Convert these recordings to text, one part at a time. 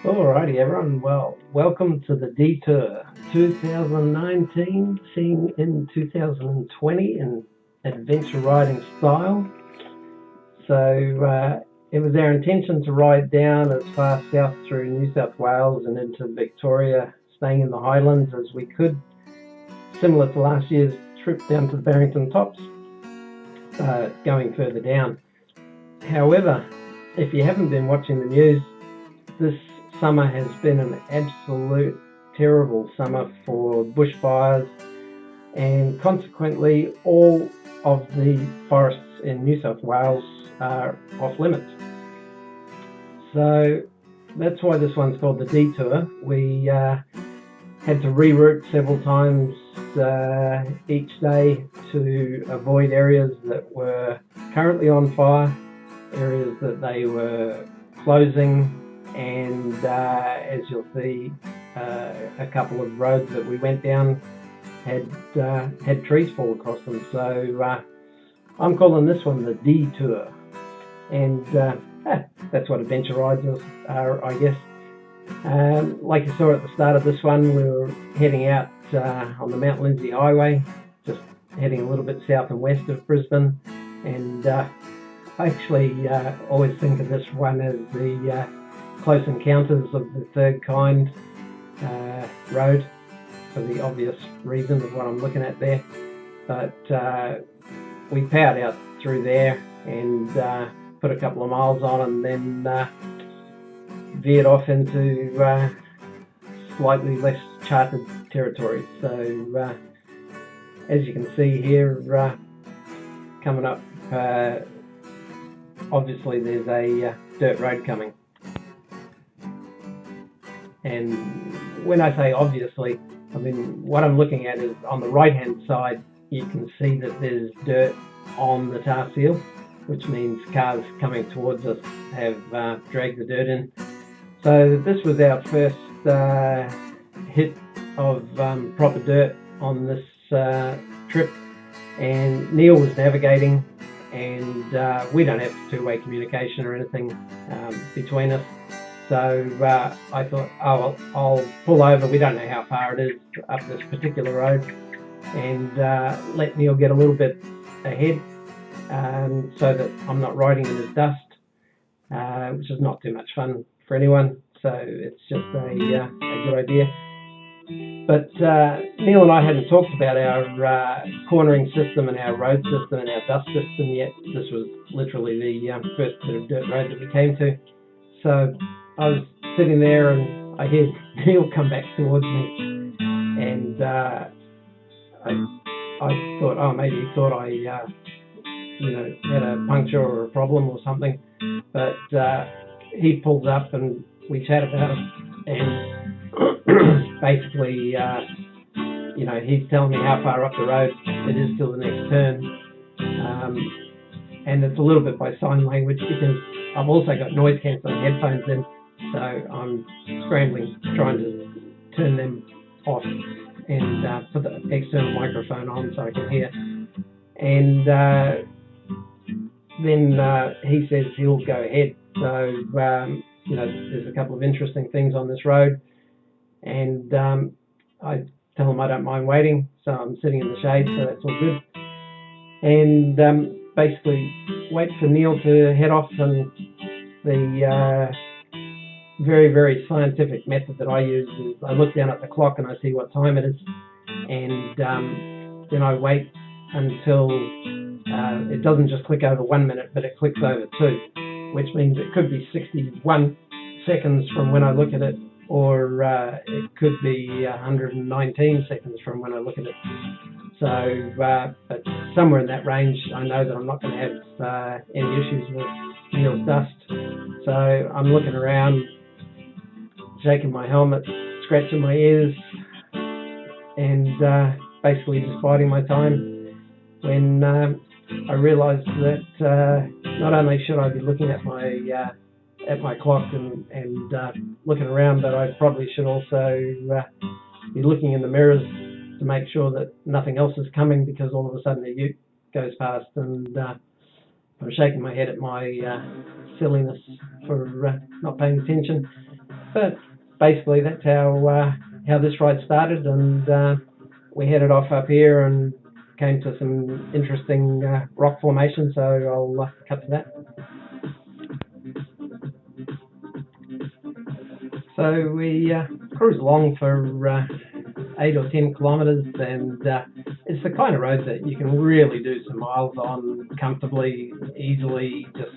Alrighty, everyone. Well, welcome to the Detour 2019, seeing in 2020 in adventure riding style. So it was our intention to ride down as far south through New South Wales and into Victoria, staying in the Highlands as we could, similar to last year's trip down to the Barrington Tops, going further down. However, if you haven't been watching the news, this summer has been an absolute terrible summer for bushfires, and consequently all of the forests in New South Wales are off limits. So that's why this one's called the Detour. We had to reroute several times each day to avoid areas that were currently on fire, areas that they were closing, and as you'll see, a couple of roads that we went down had trees fall across them. So I'm calling this one the Detour, and that's what adventure rides are, I guess. Like you saw at the start of this one, we were heading out on the Mount Lindsay Highway, just heading a little bit south and west of Brisbane, and I actually always think of this one as the Close Encounters of the Third Kind road, for the obvious reason of what I'm looking at there. But we powered out through there and put a couple of miles on, and then veered off into slightly less charted territory. So as you can see here, coming up, obviously there's a dirt road coming. And when I say obviously, I mean what I'm looking at is on the right hand side you can see that there's dirt on the tar seal, which means cars coming towards us have dragged the dirt in. So this was our first hit of proper dirt on this trip, and Neil was navigating, and we don't have two-way communication or anything between us. So I thought, oh, well, I'll pull over. We don't know how far it is up this particular road, and let Neil get a little bit ahead, so that I'm not riding in his dust, which is not too much fun for anyone. So it's just a good idea. But Neil and I hadn't talked about our cornering system and our road system and our dust system yet. This was literally the first bit of dirt road that we came to. So I was sitting there and I heard Neil come back towards me, and I thought, oh, maybe he thought I had a puncture or a problem or something. But he pulled up and we chatted about it, and basically he's telling me how far up the road it is till the next turn, and it's a little bit by sign language because I've also got noise cancelling headphones in, so I'm scrambling trying to turn them off and put the external microphone on so I can hear. And then he says he'll go ahead. So there's a couple of interesting things on this road, and I tell him I don't mind waiting, so I'm sitting in the shade, so that's all good. And basically wait for Neil to head off, and the very, very scientific method that I use is I look down at the clock and I see what time it is, and then I wait until it doesn't just click over 1 minute, but it clicks over 2, which means it could be 61 seconds from when I look at it, or it could be 119 seconds from when I look at it. So, but somewhere in that range, I know that I'm not going to have any issues with Neil's dust. So I'm looking around, shaking my helmet, scratching my ears, and basically just biding my time, when I realised that not only should I be looking at my clock and looking around, but I probably should also be looking in the mirrors to make sure that nothing else is coming, because all of a sudden a ute goes past, and I'm shaking my head at my silliness for not paying attention. But basically, that's how this ride started, and we headed off up here and came to some interesting rock formations. So I'll cut to that. So we cruised along for 8 or 10 kilometres, and it's the kind of road that you can really do some miles on comfortably, easily, just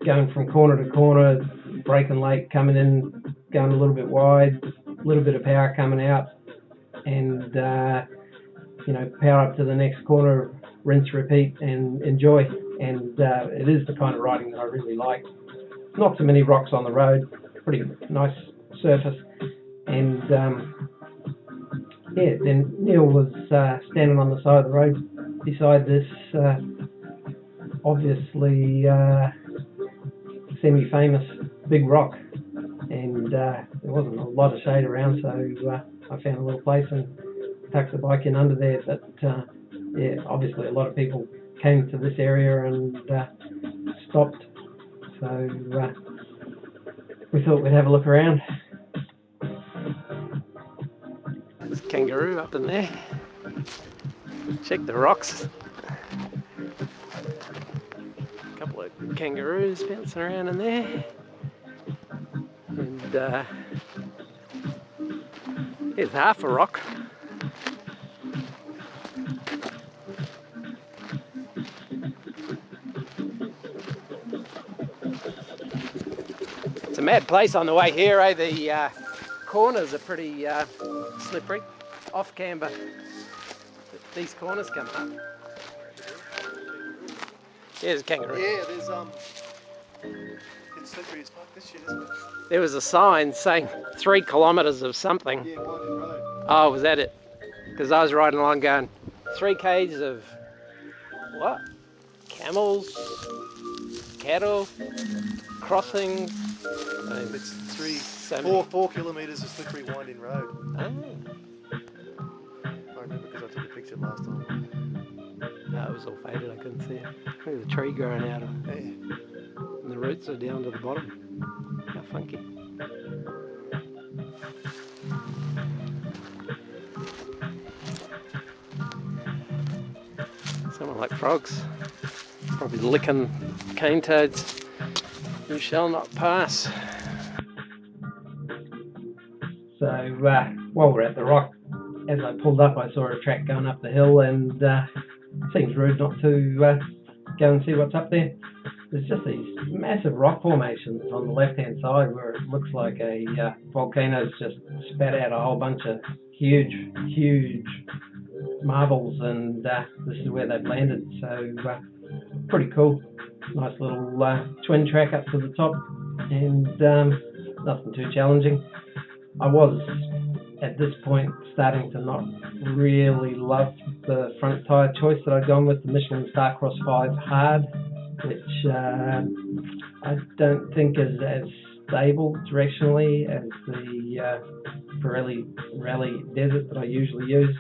going from corner to corner, braking late, coming in, going a little bit wide, a little bit of power coming out, and power up to the next corner, rinse, repeat, and enjoy. And it is the kind of riding that I really like. Not too many rocks on the road, pretty nice surface. And then Neil was standing on the side of the road beside this obviously semi-famous big rock, and there wasn't a lot of shade around, so I found a little place and tucked the bike in under there. But obviously a lot of people came to this area and stopped, so we thought we'd have a look around. There's a kangaroo up in there. Check the rocks. A couple of kangaroos bouncing around in there. And here's half a rock. It's a mad place on the way here, eh? The corners are pretty slippery. Off camber, these corners come up. Yeah, there's a kangaroo. Yeah, there's it's slippery as fuck, this shit, isn't it? There was a sign saying 3 kilometres of something. Yeah, Winding Road. Oh, was that it? Because I was riding along going 3 k's of what? Camels, cattle, crossings. It's 4 4 kilometres of slippery winding road. Oh. I remember because I took a picture last time. No, it was all faded, I couldn't see it. There's a tree growing out of it. Yeah. And the roots are down to the bottom. How funky. Someone like frogs. Probably licking cane toads. You shall not pass. So while we're at the rock, as I pulled up, I saw a track going up the hill, and seems rude not to go and see what's up there. There's just these massive rock formations on the left-hand side where it looks like a volcano's just spat out a whole bunch of huge marbles, and this is where they've landed. So pretty cool. Nice little twin track up to the top, and nothing too challenging. I was, at this point, starting to not really love the front tyre choice that I'd gone with, the Michelin Starcross 5 Hard, which I don't think is as stable directionally as the Pirelli Rally Desert that I usually use,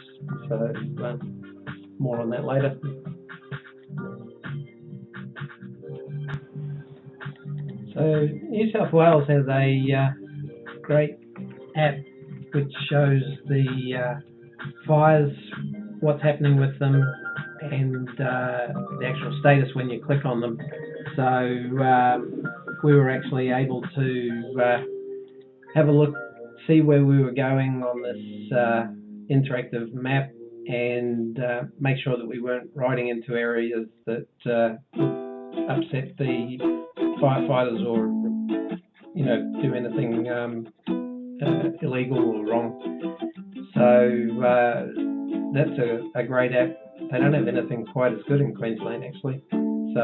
so more on that later. So New South Wales has a great app which shows the fires, what's happening with them, and the actual status when you click on them. So we were actually able to have a look, see where we were going on this interactive map, and make sure that we weren't riding into areas that upset the firefighters or do anything illegal or wrong. So that's a great app. They don't have anything quite as good in Queensland, actually. So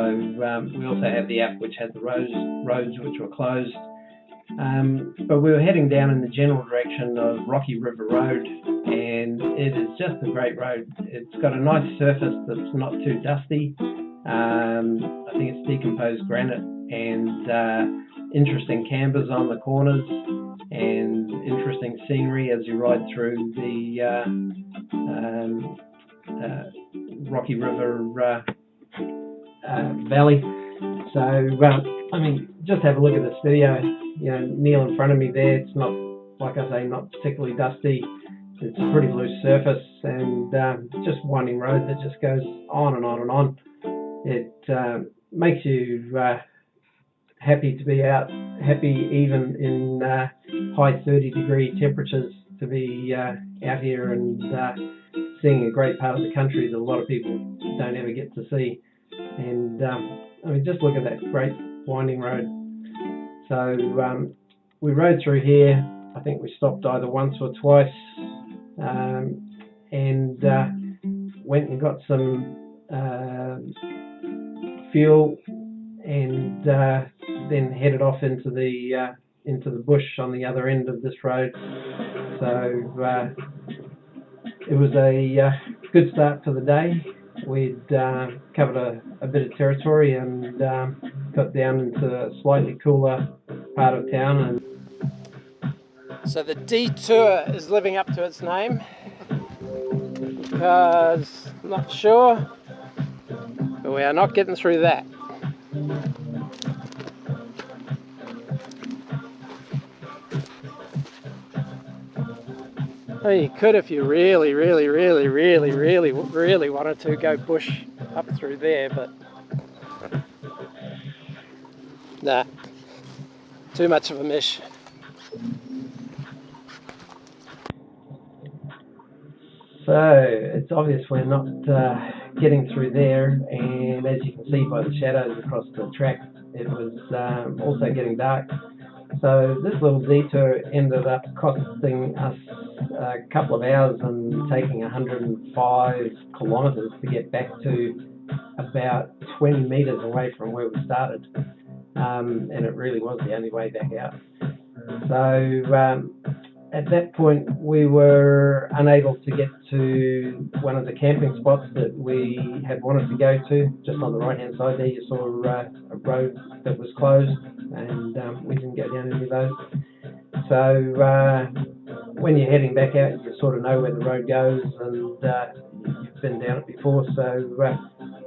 we also have the app which had the roads which were closed. But we were heading down in the general direction of Rocky River Road, and it is just a great road. It's got a nice surface that's not too dusty. I think it's decomposed granite, and interesting cambers on the corners, and interesting scenery as you ride through the Rocky River valley. So, I mean, just have a look at this video. you know, kneel in front of me there. It's not, like I say, not particularly dusty. It's a pretty loose surface, and just winding road that just goes on and on and on. It makes you happy to be out, happy even in high 30-degree temperatures, to be out here and seeing a great part of the country that a lot of people don't ever get to see. And I mean, just look at that great winding road. So we rode through here. I think we stopped either once or twice, and went and got some fuel, and then headed off into the bush on the other end of this road. So it was a good start to the day. We'd covered a bit of territory and got down into a slightly cooler part of town. And so the detour is living up to its name, because I'm not sure, but we are not getting through that. Well, you could, if you really wanted to, go bush up through there, but nah, too much of a mish. So it's obvious we're not getting through there, and as you can see by the shadows across the track, it was also getting dark. So this little detour ended up costing us a couple of hours and taking 105 kilometres to get back to about 20 metres away from where we started. And it really was the only way back out. So at that point we were unable to get to one of the camping spots that we had wanted to go to. Just on the right hand side there you saw a road that was closed, and we didn't go down any of those. So when you're heading back out, you sort of know where the road goes, and you've been down it before. So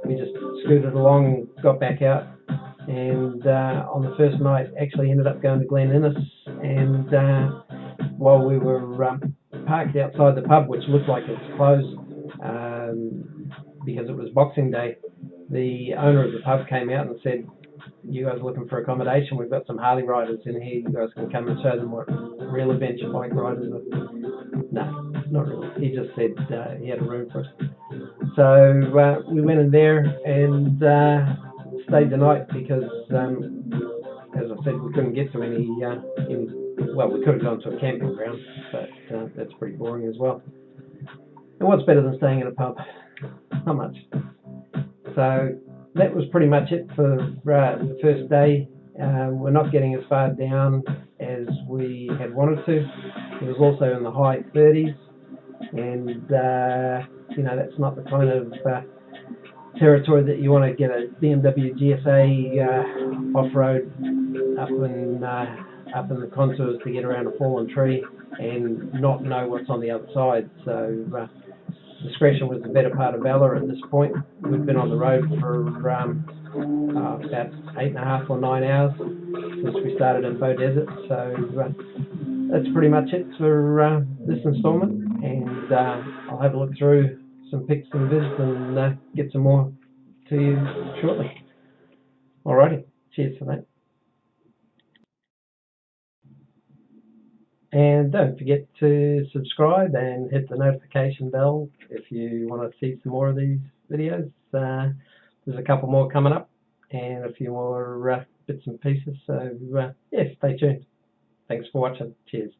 we just scooted along, got back out, and on the first night actually ended up going to Glen Innes. And while we were parked outside the pub, which looked like it was closed because it was Boxing Day, the owner of the pub came out and said, "You guys are looking for accommodation? We've got some Harley riders in here. You guys can come and show them what real adventure bike riders are." No, not really. He just said he had a room for us. So we went in there and stayed the night because, as I said, we couldn't get to any well, we could have gone to a camping ground, but that's pretty boring as well. And what's better than staying in a pub? Not much. So that was pretty much it for the first day. We're not getting as far down as we had wanted to. It was also in the high 30s, and you know, that's not the kind of territory that you want to get a BMW GSA off-road up in the contours to get around a fallen tree and not know what's on the other side. So discretion was the better part of valor at this point. We've been on the road for about 8.5 or 9 hours since we started in Bow Desert. So that's pretty much it for this instalment, and I'll have a look through some pics and vids and get some more to you shortly. Alrighty, cheers for that. And don't forget to subscribe and hit the notification bell if you want to see some more of these videos. There's a couple more coming up and a few more bits and pieces. So yeah, stay tuned. Thanks for watching. Cheers.